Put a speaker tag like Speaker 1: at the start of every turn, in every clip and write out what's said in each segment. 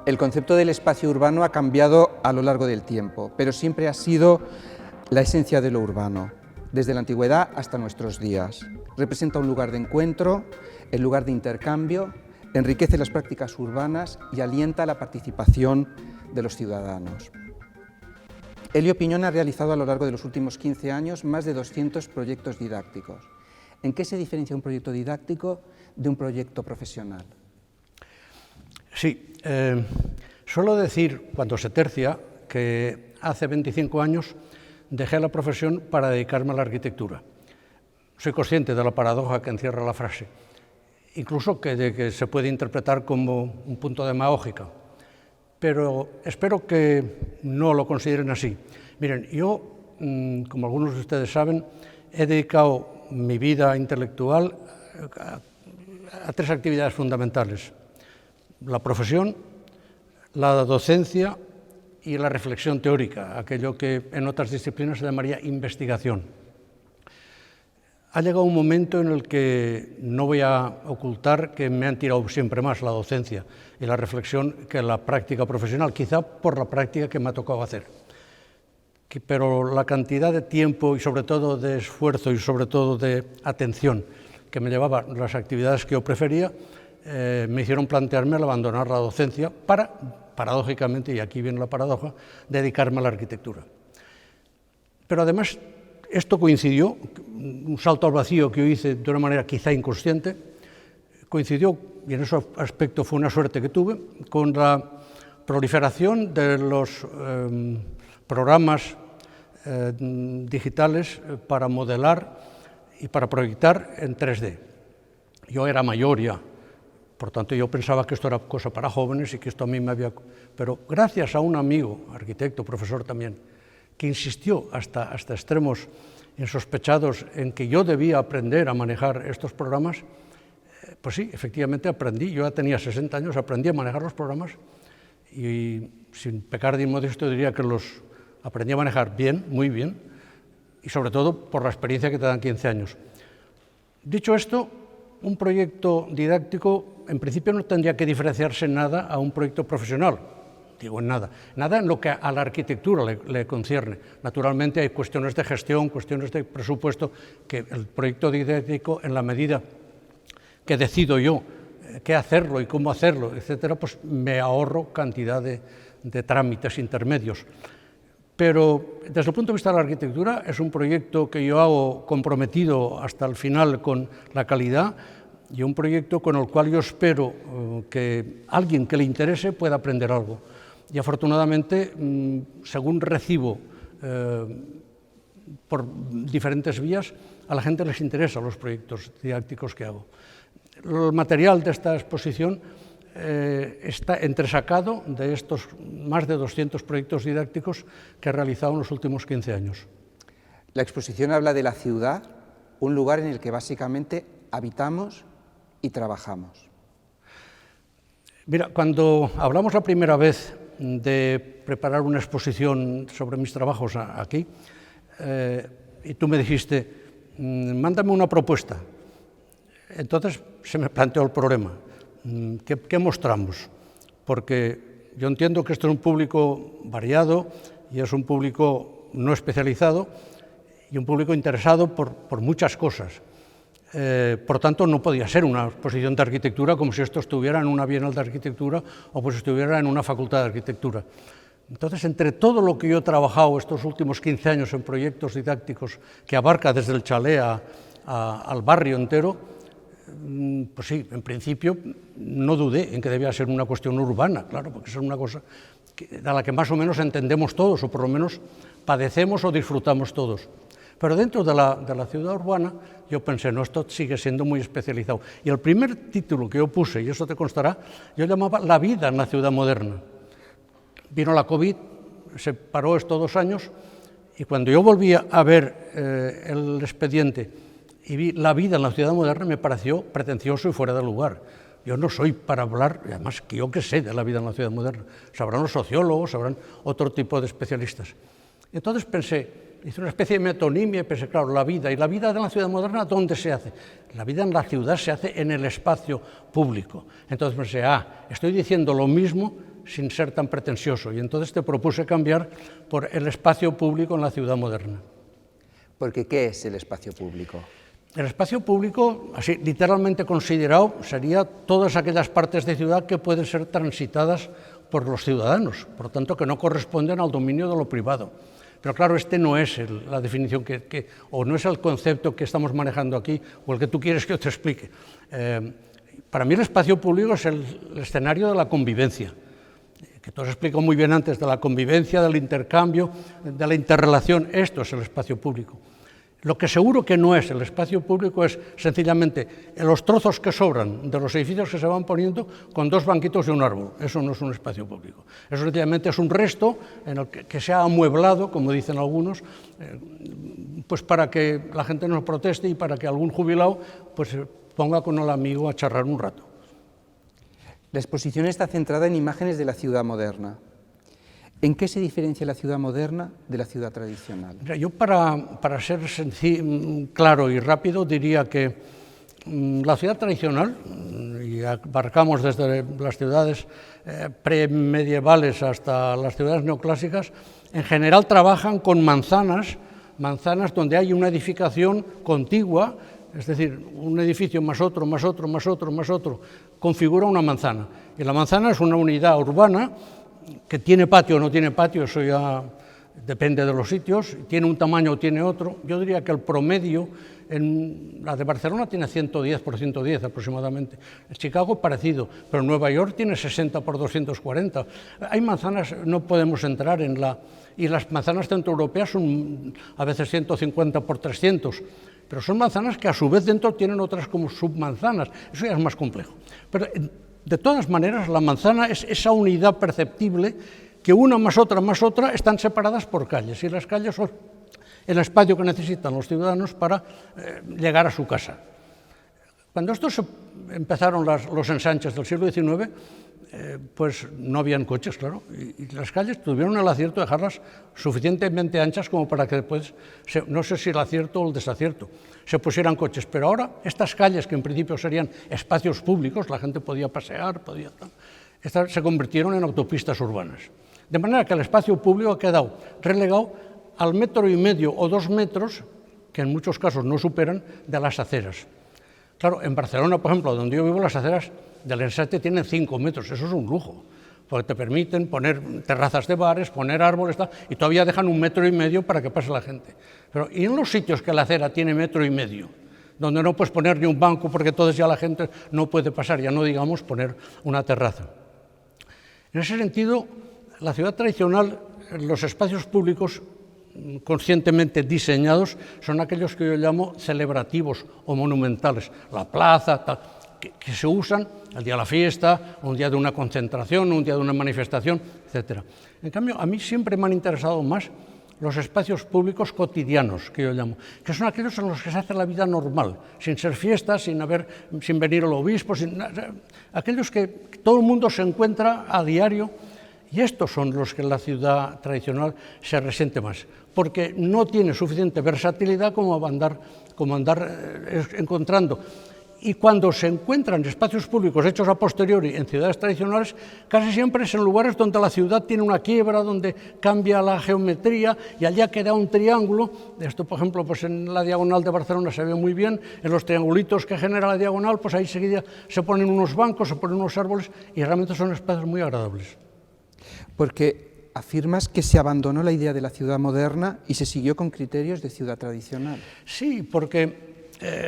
Speaker 1: El concepto del espacio urbano ha cambiado a lo largo del tiempo, pero siempre ha sido la esencia de lo urbano, desde la antigüedad hasta nuestros días. Representa un lugar de encuentro, el lugar de intercambio, enriquece las prácticas urbanas y alienta la participación de los ciudadanos. Elio Piñón ha realizado a lo largo de los últimos 15 años más de 200 proyectos didácticos. ¿En qué se diferencia un proyecto didáctico de un proyecto profesional?
Speaker 2: Sí, suelo decir, cuando se tercia, que hace 25 años dejé la profesión para dedicarme a la arquitectura. Soy consciente de la paradoja que encierra la frase, incluso que se puede interpretar como un punto demagógica, pero espero que no lo consideren así. Miren, yo, como algunos de ustedes saben, he dedicado mi vida intelectual a tres actividades fundamentales: la profesión, la docencia y la reflexión teórica, aquello que en otras disciplinas se llamaría investigación. Ha llegado un momento en el que no voy a ocultar que me han tirado siempre más la docencia y la reflexión que la práctica profesional, quizá por la práctica que me ha tocado hacer. Pero la cantidad de tiempo y sobre todo de esfuerzo y sobre todo de atención que me llevaba las actividades que yo prefería, me hicieron plantearme el abandonar la docencia para, paradójicamente, y aquí viene la paradoja, dedicarme a la arquitectura. Pero además, esto coincidió, un salto al vacío que yo hice de una manera quizá inconsciente, coincidió, y en ese aspecto fue una suerte que tuve, con la proliferación de los programas digitales para modelar y para proyectar en 3D. Yo era mayor ya, por tanto yo pensaba que esto era cosa para jóvenes y que esto a mí me había... Pero gracias a un amigo, arquitecto, profesor también, que insistió hasta extremos insospechados en que yo debía aprender a manejar estos programas, pues sí, efectivamente aprendí. Yo ya tenía 60 años, aprendí a manejar los programas y sin pecar de inmodesto diría que los aprendí a manejar bien, muy bien, y sobre todo por la experiencia que te dan 15 años. Dicho esto, un proyecto didáctico en principio no tendría que diferenciarse en nada a un proyecto profesional. Digo en nada en lo que a la arquitectura le concierne. Naturalmente hay cuestiones de gestión, cuestiones de presupuesto, que el proyecto didáctico, en la medida que decido yo qué hacerlo y cómo hacerlo, etcétera, pues me ahorro cantidad de trámites intermedios. Pero desde el punto de vista de la arquitectura es un proyecto que yo hago comprometido hasta el final con la calidad y un proyecto con el cual yo espero que alguien que le interese pueda aprender algo. Y afortunadamente, según recibo por diferentes vías, a la gente les interesan los proyectos didácticos que hago. El material de esta exposición está entresacado de estos más de 200 proyectos didácticos que he realizado en los últimos 15 años.
Speaker 1: La exposición habla de la ciudad, un lugar en el que básicamente habitamos y trabajamos.
Speaker 2: Mira, cuando hablamos la primera vez de preparar una exposición sobre mis trabajos aquí, y tú me dijiste, mándame una propuesta. Entonces se me planteó el problema. ¿Qué mostramos? Porque yo entiendo que esto es un público variado y es un público no especializado y un público interesado por muchas cosas. Por tanto, no podía ser una exposición de arquitectura como si esto estuviera en una Bienal de Arquitectura o pues estuviera en una facultad de arquitectura. Entonces, entre todo lo que yo he trabajado estos últimos 15 años en proyectos didácticos que abarca desde el chalet al barrio entero, pues sí, en principio no dudé en que debía ser una cuestión urbana, claro, porque es una cosa de la que más o menos entendemos todos, o por lo menos padecemos o disfrutamos todos. Pero dentro de la ciudad urbana, yo pensé, no, esto sigue siendo muy especializado. Y el primer título que yo puse, y eso te constará, yo llamaba La vida en la ciudad moderna. Vino la COVID, se paró estos 2 años, y cuando yo volví a ver el expediente y vi La vida en la ciudad moderna, me pareció pretencioso y fuera de lugar. Yo no soy para hablar, además que yo qué sé de la vida en la ciudad moderna. Sabrán los sociólogos, sabrán otro tipo de especialistas. Entonces pensé, hice una especie de metonimia y pensé, claro, la vida. ¿Y la vida de la ciudad moderna dónde se hace? La vida en la ciudad se hace en el espacio público. Entonces pensé, estoy diciendo lo mismo sin ser tan pretencioso. Y entonces te propuse cambiar por el espacio público en la ciudad moderna.
Speaker 1: Porque, ¿qué es el espacio público?
Speaker 2: El espacio público, así literalmente considerado, sería todas aquellas partes de ciudad que pueden ser transitadas por los ciudadanos, por tanto que no corresponden al dominio de lo privado. Pero claro, este no es la definición o no es el concepto que estamos manejando aquí, o el que tú quieres que yo te explique. Para mí el espacio público es el escenario de la convivencia, que tú has explicado muy bien antes, de la convivencia, del intercambio, de la interrelación. Esto es el espacio público. Lo que seguro que no es el espacio público es sencillamente los trozos que sobran de los edificios que se van poniendo con dos banquitos y un árbol. Eso no es un espacio público. Eso sencillamente es un resto en el que se ha amueblado, como dicen algunos, pues para que la gente no proteste y para que algún jubilado pues se ponga con el amigo a charlar un rato.
Speaker 1: La exposición está centrada en imágenes de la ciudad moderna. ¿En qué se diferencia la ciudad moderna de la ciudad tradicional?
Speaker 2: Yo, para ser claro y rápido, diría que la ciudad tradicional, y abarcamos desde las ciudades premedievales hasta las ciudades neoclásicas, en general trabajan con manzanas donde hay una edificación contigua, es decir, un edificio más otro, más otro, más otro, más otro, configura una manzana. Y la manzana es una unidad urbana que tiene patio o no tiene patio, eso ya depende de los sitios, tiene un tamaño o tiene otro. Yo diría que el promedio, en la de Barcelona tiene 110 por 110 aproximadamente, en Chicago parecido, pero en Nueva York tiene 60 por 240. Hay manzanas, no podemos entrar en y las manzanas centroeuropeas son a veces 150 por 300, pero son manzanas que a su vez dentro tienen otras como submanzanas, eso ya es más complejo. Pero de todas maneras, la manzana es esa unidad perceptible que una más otra están separadas por calles, y las calles son el espacio que necesitan los ciudadanos para llegar a su casa. Cuando estos empezaron los ensanches del siglo XIX, pues no habían coches, claro, y las calles tuvieron el acierto de dejarlas suficientemente anchas como para que después, no sé si el acierto o el desacierto, se pusieran coches. Pero ahora estas calles, que en principio serían espacios públicos, la gente podía pasear, estas se convirtieron en autopistas urbanas. De manera que el espacio público ha quedado relegado al 1,5 metros o 2 metros, que en muchos casos no superan, de las aceras. Claro, en Barcelona, por ejemplo, donde yo vivo, las aceras del ensanche tienen 5 metros, eso es un lujo, porque te permiten poner terrazas de bares, poner árboles, y todavía dejan 1,5 metros para que pase la gente. Pero, ¿y en los sitios que la acera tiene 1,5 metros, donde no puedes poner ni un banco porque entonces ya la gente no puede pasar, ya no digamos poner una terraza? En ese sentido, la ciudad tradicional, los espacios públicos conscientemente diseñados son aquellos que yo llamo celebrativos o monumentales, la plaza, tal, que se usan el día de la fiesta, un día de una concentración, un día de una manifestación, etc. En cambio, a mí siempre me han interesado más los espacios públicos cotidianos, que yo llamo, que son aquellos en los que se hace la vida normal, sin ser fiestas, sin venir el obispo, aquellos que todo el mundo se encuentra a diario. Y estos son los que en la ciudad tradicional se resiente más, porque no tiene suficiente versatilidad como andar encontrando. Y cuando se encuentran espacios públicos hechos a posteriori en ciudades tradicionales, casi siempre es en lugares donde la ciudad tiene una quiebra, donde cambia la geometría y allá queda un triángulo. Esto, por ejemplo, pues en la diagonal de Barcelona se ve muy bien, en los triangulitos que genera la diagonal, pues ahí seguida se ponen unos bancos, se ponen unos árboles y realmente son espacios muy agradables.
Speaker 1: Porque afirmas que se abandonó la idea de la ciudad moderna y se siguió con criterios de ciudad tradicional.
Speaker 2: Sí, porque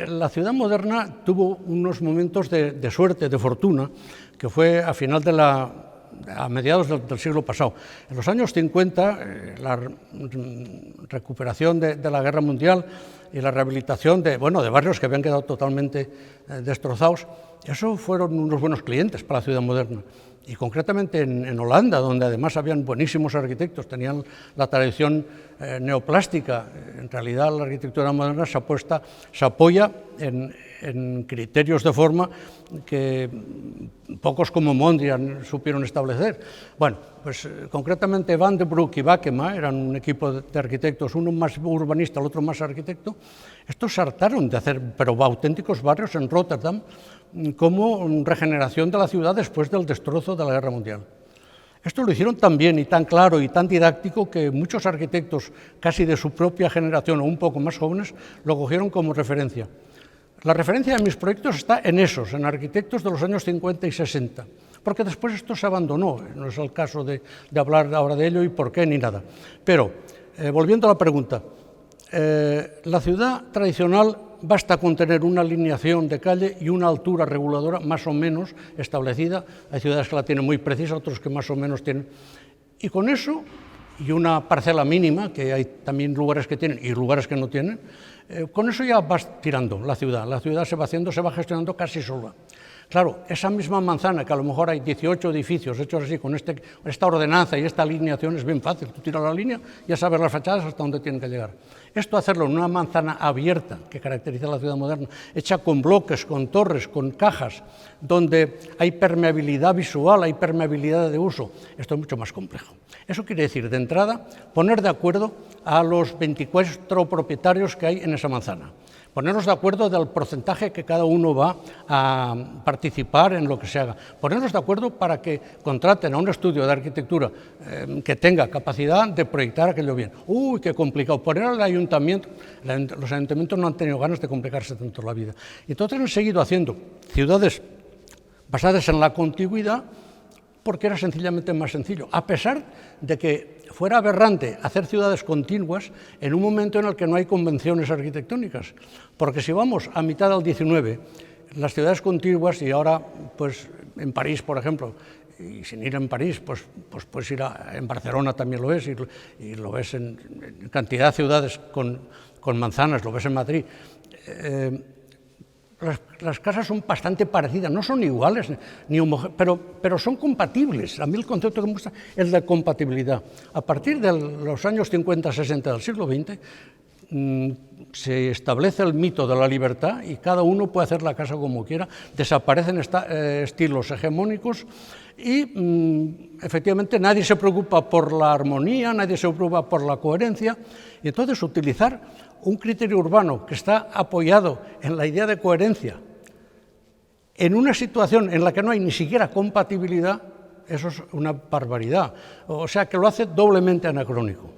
Speaker 2: la ciudad moderna tuvo unos momentos de suerte, de fortuna, que fue a mediados del siglo pasado. En los años 50, la recuperación de la guerra mundial y la rehabilitación de barrios que habían quedado totalmente destrozados, eso fueron unos buenos clientes para la ciudad moderna. Y concretamente en Holanda, donde además habían buenísimos arquitectos, tenían la tradición neoplástica. En realidad la arquitectura moderna se apoya en criterios de forma que pocos como Mondrian supieron establecer. Bueno, pues concretamente Van de Broek y Bakema eran un equipo de arquitectos, uno más urbanista, el otro más arquitecto. Estos se hartaron de hacer auténticos barrios en Rotterdam como regeneración de la ciudad después del destrozo de la Guerra Mundial. Esto lo hicieron tan bien y tan claro y tan didáctico que muchos arquitectos, casi de su propia generación o un poco más jóvenes, lo cogieron como referencia. La referencia de mis proyectos está en esos, en arquitectos de los años 50 y 60, porque después esto se abandonó, no es el caso de hablar ahora de ello y por qué ni nada. Pero, volviendo a la pregunta, la ciudad tradicional basta con tener una alineación de calle y una altura reguladora más o menos establecida. Hay ciudades que la tienen muy precisa, otros que más o menos tienen. Y con eso, y una parcela mínima, que hay también lugares que tienen y lugares que no tienen, con eso ya vas tirando la ciudad. La ciudad se va haciendo, se va gestionando casi sola. Claro, esa misma manzana, que a lo mejor hay 18 edificios hechos así, con esta ordenanza y esta alineación, es bien fácil. Tú tiras la línea, ya sabes las fachadas hasta dónde tienen que llegar. Esto hacerlo en una manzana abierta, que caracteriza la ciudad moderna, hecha con bloques, con torres, con cajas, donde hay permeabilidad visual, hay permeabilidad de uso, esto es mucho más complejo. Eso quiere decir, de entrada, poner de acuerdo a los 24 propietarios que hay en esa manzana. Ponernos de acuerdo del porcentaje que cada uno va a participar en lo que se haga. Ponernos de acuerdo para que contraten a un estudio de arquitectura que tenga capacidad de proyectar aquello bien. ¡Uy, qué complicado! Poner al ayuntamiento. Los ayuntamientos no han tenido ganas de complicarse tanto la vida. Y entonces han seguido haciendo ciudades basadas en la contigüidad porque era sencillamente más sencillo, a pesar de que fuera aberrante hacer ciudades continuas en un momento en el que no hay convenciones arquitectónicas, porque si vamos a mitad del 19, las ciudades contiguas, y ahora pues en París, por ejemplo, y sin ir en París, pues puedes ir en Barcelona también lo ves, y lo ves en cantidad de ciudades con manzanas, lo ves en Madrid. Las casas son bastante parecidas, no son iguales, pero son compatibles. A mí el concepto que me gusta es de compatibilidad. A partir de los años 50-60 del siglo XX, se establece el mito de la libertad y cada uno puede hacer la casa como quiera, desaparecen estilos hegemónicos y efectivamente nadie se preocupa por la armonía, nadie se preocupa por la coherencia, y entonces utilizar un criterio urbano que está apoyado en la idea de coherencia, en una situación en la que no hay ni siquiera compatibilidad, eso es una barbaridad. O sea, que lo hace doblemente anacrónico.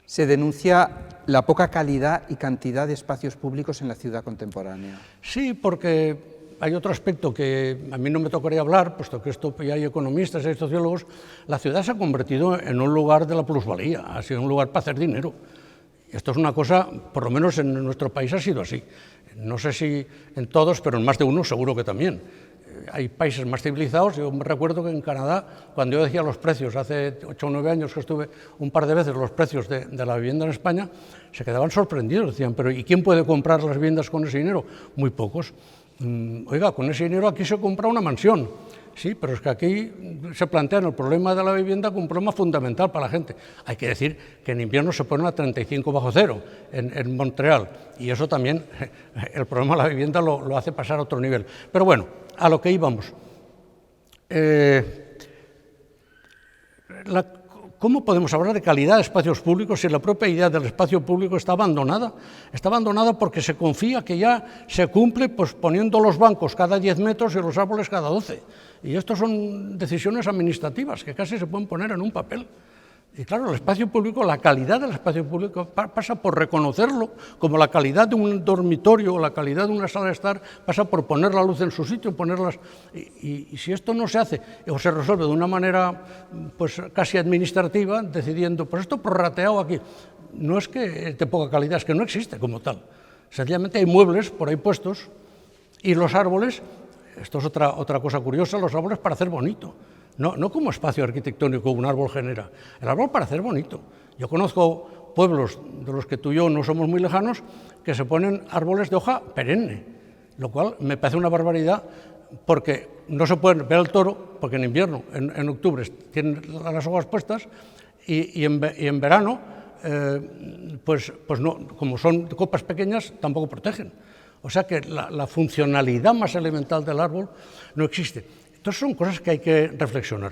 Speaker 1: Se denuncia la poca calidad y cantidad de espacios públicos en la ciudad contemporánea.
Speaker 2: Sí, porque hay otro aspecto que a mí no me tocaría hablar, puesto que esto ya hay economistas, hay sociólogos. La ciudad se ha convertido en un lugar de la plusvalía, ha sido un lugar para hacer dinero. Esto es una cosa, por lo menos en nuestro país ha sido así. No sé si en todos, pero en más de uno seguro que también. Hay países más civilizados. Yo me recuerdo que en Canadá, cuando yo decía los precios, hace 8 o 9 años que estuve un par de veces los precios de la vivienda en España, se quedaban sorprendidos. Decían, pero ¿y quién puede comprar las viviendas con ese dinero? Muy pocos. Oiga, con ese dinero aquí se compra una mansión. Sí, pero es que aquí se plantea el problema de la vivienda como un problema fundamental para la gente. Hay que decir que en invierno se ponen a 35 bajo cero en Montreal, y eso también, el problema de la vivienda lo hace pasar a otro nivel. Pero bueno, a lo que íbamos. ¿Cómo podemos hablar de calidad de espacios públicos si la propia idea del espacio público está abandonada? Está abandonada porque se confía que ya se cumple pues, poniendo los bancos cada 10 metros y los árboles cada 12. Y esto son decisiones administrativas que casi se pueden poner en un papel. Y claro, el espacio público, la calidad del espacio público pasa por reconocerlo, como la calidad de un dormitorio o la calidad de una sala de estar pasa por poner la luz en su sitio, ponerlas. Y si esto no se hace o se resuelve de una manera pues casi administrativa, decidiendo, pues esto prorrateado aquí, no es que es de poca calidad, es que no existe como tal. Sencillamente hay muebles por ahí puestos y los árboles, esto es otra cosa curiosa, los árboles para hacer bonito. No como espacio arquitectónico un árbol genera, el árbol para hacer bonito. Yo conozco pueblos de los que tú y yo no somos muy lejanos que se ponen árboles de hoja perenne, lo cual me parece una barbaridad porque no se puede ver el toro, porque en invierno, en octubre, tienen las hojas puestas y en verano, pues no, como son copas pequeñas, tampoco protegen. O sea que la funcionalidad más elemental del árbol no existe. Entonces son cosas que hay que reflexionar,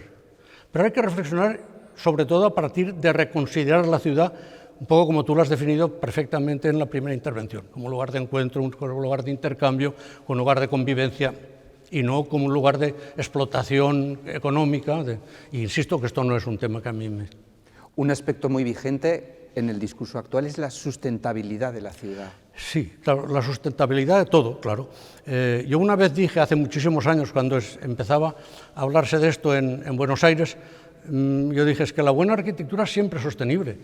Speaker 2: pero hay que reflexionar sobre todo a partir de reconsiderar la ciudad, un poco como tú lo has definido perfectamente en la primera intervención, como lugar de encuentro, como lugar de intercambio, como lugar de convivencia y no como un lugar de explotación económica. Y insisto que esto no es un tema que a mí me...
Speaker 1: Un aspecto muy vigente en el discurso actual es la sustentabilidad de la ciudad.
Speaker 2: Sí, claro, la sustentabilidad de todo, claro. Yo una vez dije, hace muchísimos años, cuando empezaba a hablarse de esto en Buenos Aires, yo dije, es que la buena arquitectura siempre es sostenible.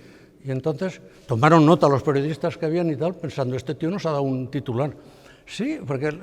Speaker 2: Y entonces tomaron nota los periodistas que habían y tal, pensando, este tío nos ha dado un titular. Sí, porque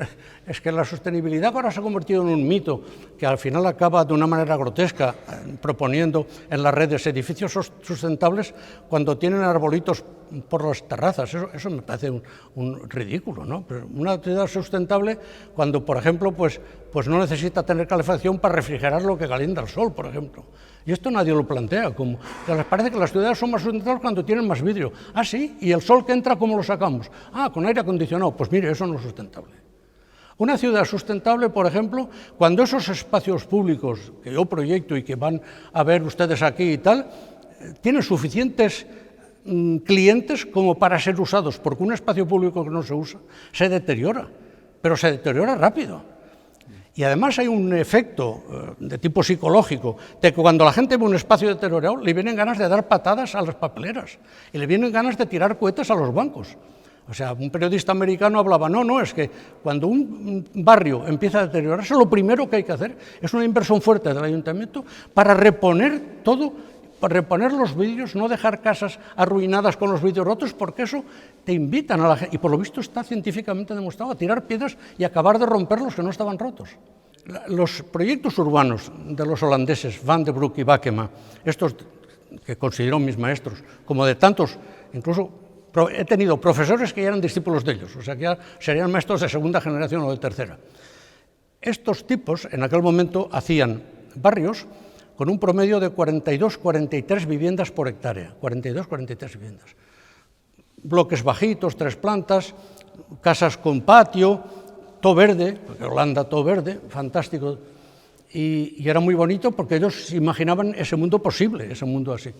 Speaker 2: es que la sostenibilidad ahora se ha convertido en un mito que al final acaba de una manera grotesca proponiendo en las redes edificios sustentables cuando tienen arbolitos por las terrazas. Eso me parece un ridículo, ¿no? Pero una ciudad sustentable cuando, por ejemplo, pues no necesita tener calefacción para refrigerar lo que calienta el sol, por ejemplo. Y esto nadie lo plantea, como que les parece que las ciudades son más sustentables cuando tienen más vidrio. Ah, sí, y el sol que entra, ¿cómo lo sacamos? Ah, con aire acondicionado. Pues mire, eso no es sustentable. Una ciudad sustentable, por ejemplo, cuando esos espacios públicos que yo proyecto y que van a ver ustedes aquí y tal, tienen suficientes clientes como para ser usados, porque un espacio público que no se usa se deteriora, pero se deteriora rápido. Y además hay un efecto de tipo psicológico, de que cuando la gente ve un espacio deteriorado, le vienen ganas de dar patadas a las papeleras, y le vienen ganas de tirar cohetes a los bancos. O sea, un periodista americano hablaba, no, es que cuando un barrio empieza a deteriorarse, lo primero que hay que hacer es una inversión fuerte del ayuntamiento para reponer todo, para reponer los vidrios, no dejar casas arruinadas con los vidrios rotos, porque eso te invitan a la gente, y por lo visto está científicamente demostrado, a tirar piedras y acabar de romper los que no estaban rotos. Los proyectos urbanos de los holandeses, Van de Broek y Bakema, estos que considero mis maestros, como de tantos, incluso he tenido profesores que ya eran discípulos de ellos, o sea que ya serían maestros de segunda generación o de tercera. Estos tipos en aquel momento hacían barrios con un promedio de 42-43 viviendas por hectárea, 42-43 viviendas. Bloques bajitos, 3 plantas, casas con patio, todo verde, porque Holanda todo verde, fantástico. Y era muy bonito porque ellos imaginaban ese mundo posible, ese mundo así.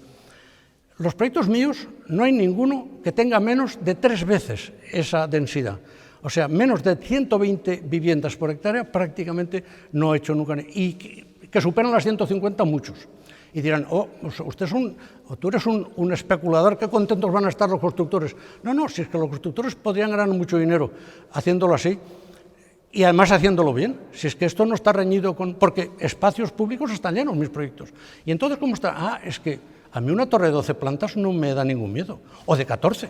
Speaker 2: Los proyectos míos no hay ninguno que tenga menos de 3 veces esa densidad. O sea, menos de 120 viviendas por hectárea prácticamente no he hecho nunca. Y que superan las 150 muchos. Y dirán, tú eres un especulador, qué contentos van a estar los constructores. No, si es que los constructores podrían ganar mucho dinero haciéndolo así, y además haciéndolo bien, si es que esto no está reñido con... Porque espacios públicos están llenos mis proyectos. Y entonces, ¿cómo está? Es que a mí una torre de 12 plantas no me da ningún miedo, o de 14.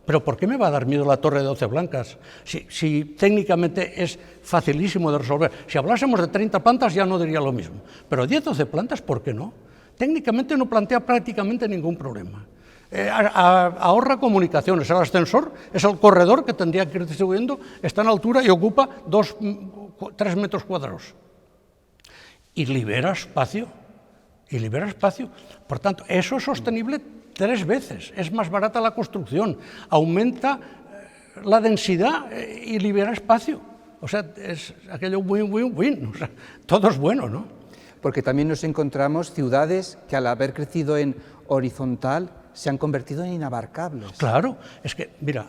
Speaker 2: ¿Pero por qué me va a dar miedo la torre de 12 blancas? Si técnicamente es facilísimo de resolver. Si hablásemos de 30 plantas ya no diría lo mismo. Pero 10, 12 plantas, ¿por qué no? Técnicamente no plantea prácticamente ningún problema. Ahorra comunicaciones. El ascensor es el corredor que tendría que ir distribuyendo, está en altura y ocupa 3 metros cuadrados. Y libera espacio. Por tanto, eso es sostenible 3 veces, es más barata la construcción, aumenta la densidad y libera espacio. O sea, es aquello win-win-win, o sea, todo es bueno, ¿no?
Speaker 1: Porque también nos encontramos ciudades que al haber crecido en horizontal se han convertido en inabarcables.
Speaker 2: Claro, es que, mira,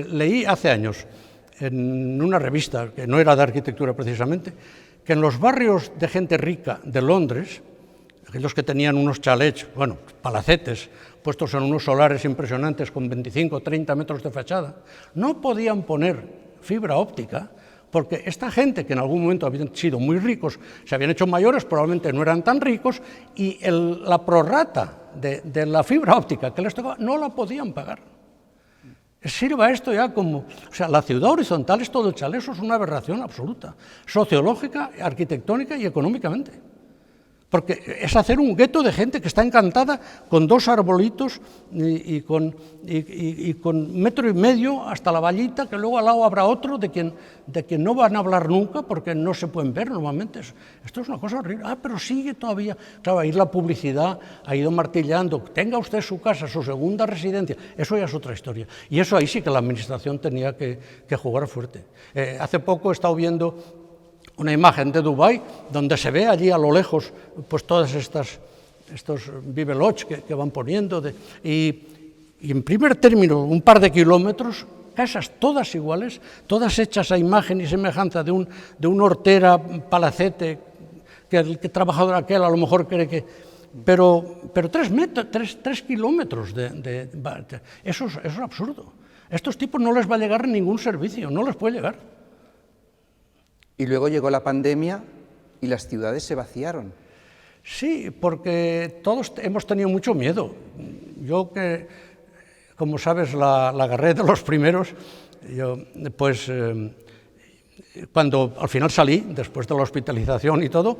Speaker 2: leí hace años en una revista, que no era de arquitectura precisamente, que en los barrios de gente rica de Londres, aquellos que tenían unos chalets, bueno, palacetes, puestos en unos solares impresionantes con 25 o 30 metros de fachada, no podían poner fibra óptica porque esta gente que en algún momento habían sido muy ricos, se habían hecho mayores, probablemente no eran tan ricos, y la prorrata de la fibra óptica que les tocaba no la podían pagar. Sirva esto ya como... O sea, la ciudad horizontal es todo el chalet, eso es una aberración absoluta, sociológica, arquitectónica y económicamente. Porque es hacer un gueto de gente que está encantada con 2 arbolitos y con 1,5 metros hasta la vallita, que luego al lado habrá otro de quien no van a hablar nunca porque no se pueden ver normalmente. Esto es una cosa horrible. Pero sigue todavía. Claro, ahí la publicidad ha ido martillando. Tenga usted su casa, su segunda residencia. Eso ya es otra historia. Y eso ahí sí que la administración tenía que jugar fuerte. Hace poco he estado viendo una imagen de Dubái, donde se ve allí a lo lejos pues todas estos Vive Lodge que van poniendo, y en primer término, un par de kilómetros, casas todas iguales, todas hechas a imagen y semejanza de un hortera palacete, que el trabajador aquel a lo mejor cree que... Pero 3 kilómetros eso es absurdo. A estos tipos no les va a llegar ningún servicio, no les puede llegar.
Speaker 1: Y luego llegó la pandemia y las ciudades se vaciaron.
Speaker 2: Sí, porque todos hemos tenido mucho miedo. Yo que, como sabes, la agarré de los primeros, pues cuando al final salí, después de la hospitalización y todo,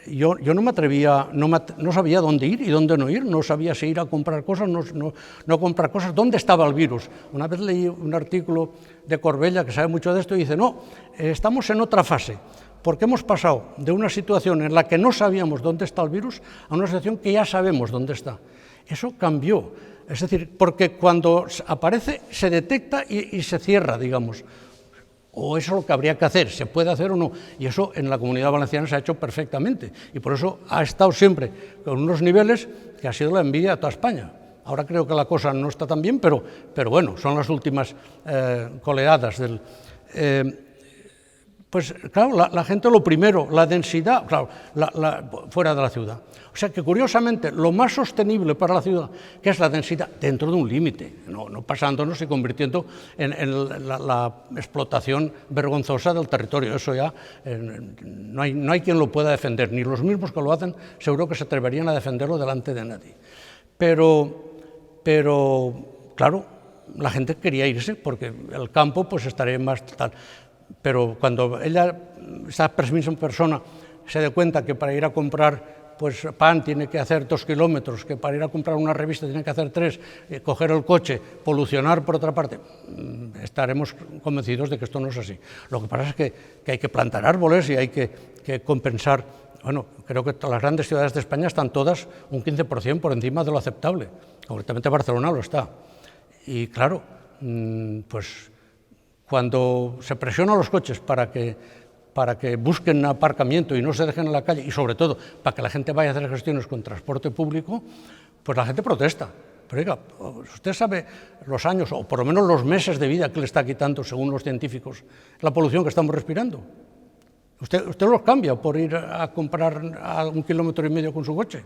Speaker 2: yo no me atrevía, no sabía dónde ir y dónde no ir, no sabía si ir a comprar cosas, no comprar cosas, dónde estaba el virus. Una vez leí un artículo de Corbella, que sabe mucho de esto, y dice, no, estamos en otra fase, porque hemos pasado de una situación en la que no sabíamos dónde está el virus a una situación que ya sabemos dónde está. Eso cambió, es decir, porque cuando aparece se detecta y se cierra, digamos. O eso es lo que habría que hacer, se puede hacer o no, y eso en la Comunidad Valenciana se ha hecho perfectamente, y por eso ha estado siempre con unos niveles que ha sido la envidia a toda España. Ahora creo que la cosa no está tan bien, pero bueno, son las últimas coleadas del... pues claro, la gente lo primero, la densidad, claro, fuera de la ciudad. O sea que curiosamente lo más sostenible para la ciudad, que es la densidad, dentro de un límite, no pasándonos y convirtiendo en la explotación vergonzosa del territorio. Eso ya no hay quien lo pueda defender, ni los mismos que lo hacen seguro que se atreverían a defenderlo delante de nadie. Pero claro, la gente quería irse porque el campo pues estaría más tal. Pero cuando esa misma persona se dé cuenta que para ir a comprar pues pan tiene que hacer 2 kilómetros, que para ir a comprar una revista tiene que hacer 3, coger el coche, polucionar por otra parte, estaremos convencidos de que esto no es así. Lo que pasa es que hay que plantar árboles y hay que compensar. Bueno, creo que las grandes ciudades de España están todas un 15% por encima de lo aceptable, concretamente Barcelona lo está. Y claro, pues cuando se presiona a los coches para que busquen aparcamiento y no se dejen en la calle, y sobre todo para que la gente vaya a hacer gestiones con transporte público, pues la gente protesta. Pero oiga, usted sabe los años, o por lo menos los meses de vida que le está quitando, según los científicos, la polución que estamos respirando. Usted los cambia por ir a comprar a 1,5 kilómetros con su coche.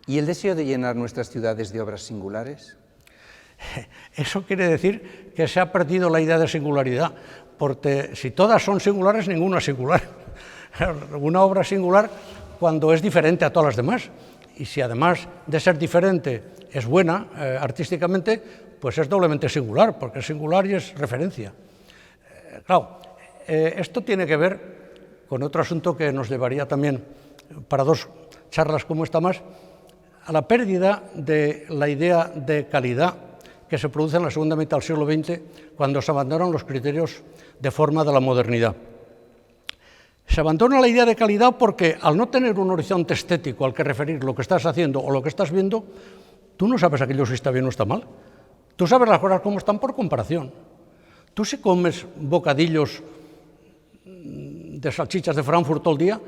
Speaker 1: ¿Y el deseo de llenar nuestras ciudades de obras singulares?
Speaker 2: Eso quiere decir que se ha perdido la idea de singularidad, porque si todas son singulares, ninguna es singular. Una obra singular cuando es diferente a todas las demás, y si además de ser diferente es buena artísticamente, pues es doblemente singular, porque es singular y es referencia. Claro, esto tiene que ver con otro asunto que nos llevaría también, para 2 charlas como esta más, a la pérdida de la idea de calidad que se produce en la segunda mitad del siglo XX, cuando se abandonan los criterios de forma de la modernidad. Se abandona la idea de calidad porque, al no tener un horizonte estético al que referir lo que estás haciendo o lo que estás viendo, tú no sabes aquello si está bien o está mal. Tú sabes las cosas como están por comparación. Tú si comes bocadillos de salchichas de Frankfurt todo el día,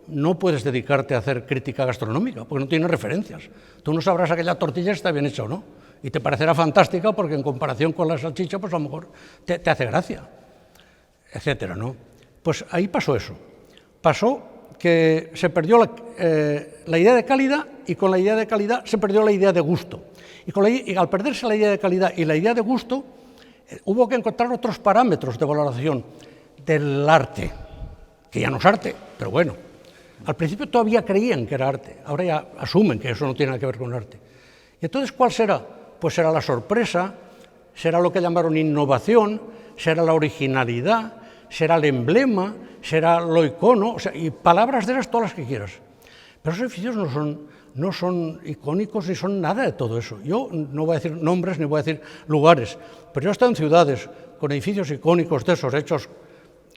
Speaker 2: no puedes dedicarte a hacer crítica gastronómica, porque no tienes referencias. Tú no sabrás aquella tortilla si está bien hecha o no, y te parecerá fantástica porque en comparación con la salchicha, pues a lo mejor te hace gracia, etcétera, ¿no? Pues ahí pasó eso. Pasó que se perdió la idea de calidad, y con la idea de calidad se perdió la idea de gusto. Y al perderse la idea de calidad y la idea de gusto, hubo que encontrar otros parámetros de valoración del arte, que ya no es arte, pero bueno. Al principio todavía creían que era arte, ahora ya asumen que eso no tiene nada que ver con arte. ¿Y entonces cuál será? Pues será la sorpresa, será lo que llamaron innovación, será la originalidad, será el emblema, será lo icono, o sea, y palabras de esas todas las que quieras. Pero esos edificios no son icónicos ni son nada de todo eso. Yo no voy a decir nombres ni voy a decir lugares, pero yo he estado en ciudades con edificios icónicos de esos hechos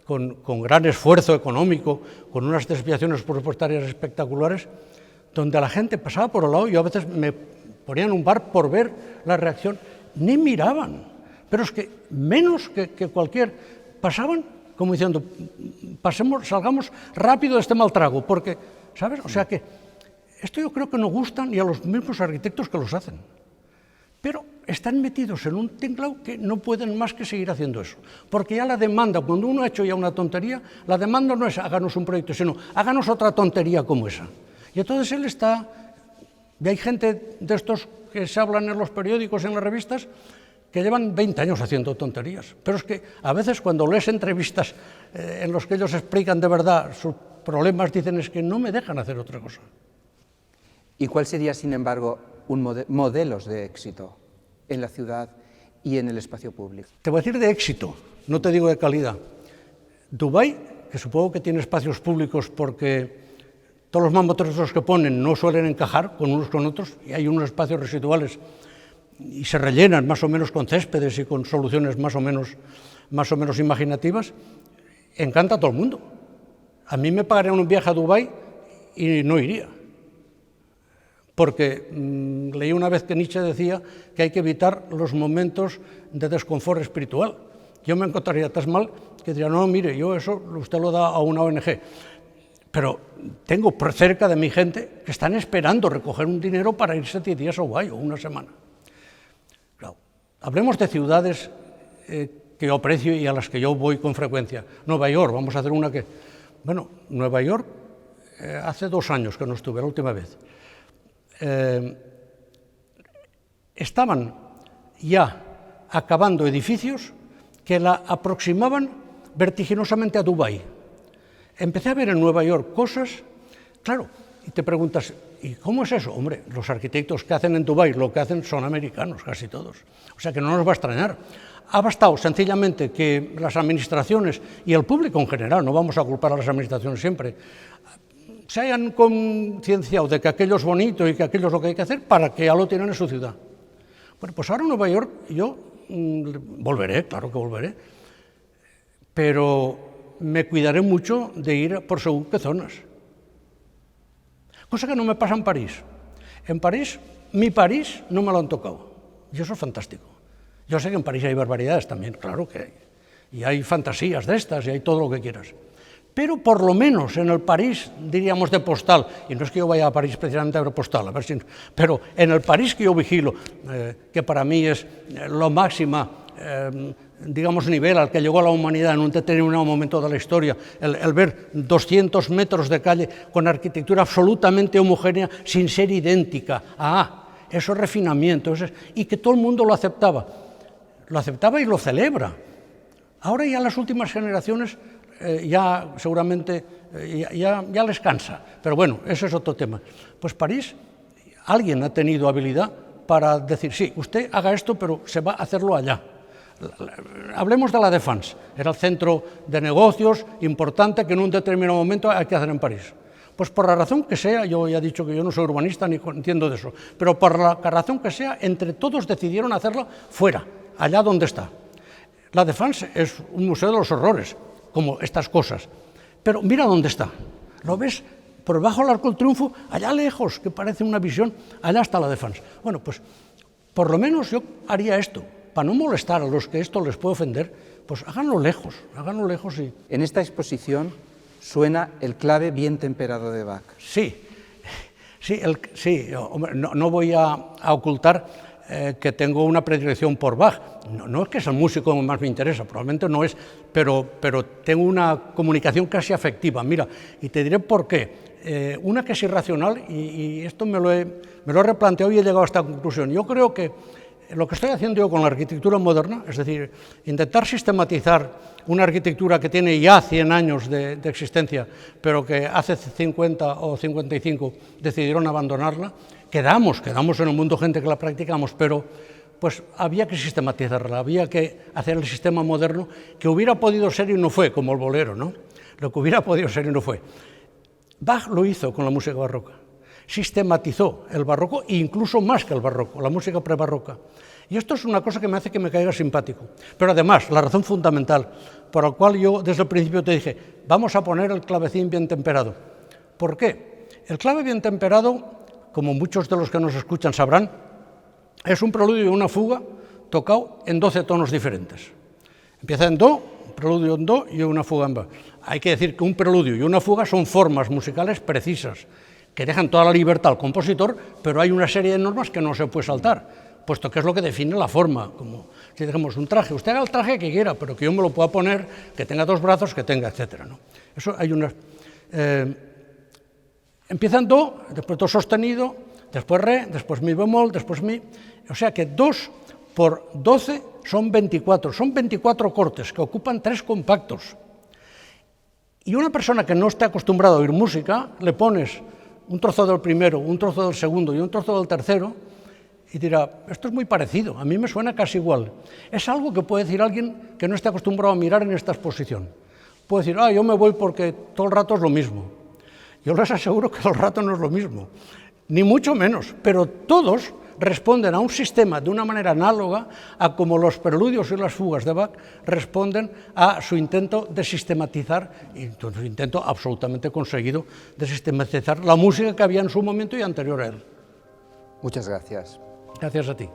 Speaker 2: con gran esfuerzo económico, con unas desviaciones presupuestarias espectaculares, donde la gente pasaba por el lado y yo a veces me ponía en un bar por ver la reacción, ni miraban, pero es que menos que cualquier, pasaban como diciendo, salgamos rápido de este mal trago, porque, ¿sabes? O sea que esto yo creo que no gusta ni a los mismos arquitectos que los hacen. Pero están metidos en un tinglao que no pueden más que seguir haciendo eso. Porque ya la demanda, cuando uno ha hecho ya una tontería, la demanda no es háganos un proyecto, sino háganos otra tontería como esa. Y entonces él está... Y hay gente de estos que se hablan en los periódicos, en las revistas, que llevan 20 años haciendo tonterías. Pero es que a veces cuando lees entrevistas en los que ellos explican de verdad sus problemas, dicen es que no me dejan hacer otra cosa.
Speaker 1: ¿Y cuál sería, sin embargo, modelos de éxito en la ciudad y en el espacio público?
Speaker 2: Te voy a decir de éxito, no te digo de calidad. Dubái, que supongo que tiene espacios públicos porque todos los mamotretos que ponen no suelen encajar con unos con otros y hay unos espacios residuales y se rellenan más o menos con céspedes y con soluciones más o menos imaginativas, encanta a todo el mundo. A mí me pagarían un viaje a Dubái y no iría. Porque leí una vez que Nietzsche decía que hay que evitar los momentos de desconfort espiritual. Yo me encontraría tan mal que diría, no, mire, yo eso usted lo da a una ONG. Pero tengo cerca de mi gente que están esperando recoger un dinero para irse 10 días a Dubái o una semana. Claro, hablemos de ciudades que yo aprecio y a las que yo voy con frecuencia. Nueva York, vamos a hacer una que... Bueno, Nueva York, hace 2 años que no estuve, la última vez. Estaban ya acabando edificios que la aproximaban vertiginosamente a Dubái. Empecé a ver en Nueva York cosas, claro, y te preguntas, ¿y cómo es eso? Hombre, los arquitectos que hacen en Dubái lo que hacen son americanos, casi todos. O sea que no nos va a extrañar. Ha bastado sencillamente que las administraciones y el público en general, no vamos a culpar a las administraciones siempre, se hayan concienciado de que aquello es bonito y que aquello es lo que hay que hacer para que ya lo tienen en su ciudad. Bueno, pues ahora en Nueva York yo volveré, claro que volveré, pero me cuidaré mucho de ir por según qué zonas. Cosa que no me pasa en París. En París, mi París no me lo han tocado. Y eso es fantástico. Yo sé que en París hay barbaridades también, claro que hay. Y hay fantasías de estas y hay todo lo que quieras. Pero por lo menos en el París, diríamos de postal, y no es que yo vaya a París precisamente a ver postal, a ver si, pero en el París que yo vigilo, que para mí es lo máxima, digamos, nivel al que llegó la humanidad en un determinado momento de la historia, el ver 200 metros de calle con arquitectura absolutamente homogénea, sin ser idéntica. Eso es refinamiento, y que todo el mundo lo aceptaba y lo celebra. Ahora ya las últimas generaciones ya seguramente ya les cansa, pero bueno, ese es otro tema. Pues París, alguien ha tenido habilidad para decir, sí, usted haga esto, pero se va a hacerlo allá. Hablemos de la Défense, era el centro de negocios importante que en un determinado momento hay que hacer en París. Pues por la razón que sea, yo ya he dicho que yo no soy urbanista ni entiendo de eso, pero por la razón que sea, entre todos decidieron hacerlo fuera, allá donde está. La Défense es un museo de los horrores, como estas cosas, pero mira dónde está, lo ves por debajo del Arco del Triunfo, allá lejos, que parece una visión, allá está la Défense. Bueno, pues por lo menos yo haría esto, para no molestar a los que esto les puede ofender, pues háganlo lejos y...
Speaker 1: En esta exposición suena el clave bien temperado de Bach.
Speaker 2: Sí, hombre, no voy a ocultar que tengo una predilección por Bach. No es que es el músico que más me interesa, probablemente no es, pero tengo una comunicación casi afectiva. Mira, y te diré por qué. Una que es irracional, y esto me lo he replanteado y he llegado a esta conclusión. Yo creo que lo que estoy haciendo yo con la arquitectura moderna, es decir, intentar sistematizar una arquitectura que tiene ya 100 años de existencia, pero que hace 50 o 55 decidieron abandonarla, quedamos en el mundo gente que la practicamos, pero pues había que sistematizarla, había que hacer el sistema moderno que hubiera podido ser y no fue, como el bolero, ¿no? Lo que hubiera podido ser y no fue. Bach lo hizo con la música barroca. Sistematizó el barroco, incluso más que el barroco, la música prebarroca. Y esto es una cosa que me hace que me caiga simpático. Pero además, la razón fundamental por la cual yo desde el principio te dije, vamos a poner el clavecín bien temperado. ¿Por qué? El clave bien temperado, como muchos de los que nos escuchan sabrán, es un preludio y una fuga tocado en 12 tonos diferentes. Empieza en do, un preludio en do y una fuga en fa. Hay que decir que un preludio y una fuga son formas musicales precisas, que dejan toda la libertad al compositor, pero hay una serie de normas que no se puede saltar. puesto que es lo que define la forma, como si digamos un traje, usted haga el traje que quiera, pero que yo me lo pueda poner, que tenga 2 brazos, que tenga, etcétera, ¿no? Eso hay unas... empieza en do, después do sostenido, después re, después mi bemol, después mi... O sea que 2 por 12 son 24 cortes que ocupan 3 compactos. Y una persona que no esté acostumbrada a oír música, le pones un trozo del primero, un trozo del segundo y un trozo del tercero, y dirá, esto es muy parecido, a mí me suena casi igual. Es algo que puede decir alguien que no esté acostumbrado a mirar en esta exposición. Puede decir, yo me voy porque todo el rato es lo mismo. Yo les aseguro que todo el rato no es lo mismo, ni mucho menos, pero todos responden a un sistema de una manera análoga a como los preludios y las fugas de Bach responden a su intento de sistematizar, y su intento absolutamente conseguido de sistematizar la música que había en su momento y anterior a él.
Speaker 1: Muchas gracias.
Speaker 2: Gracias a ti.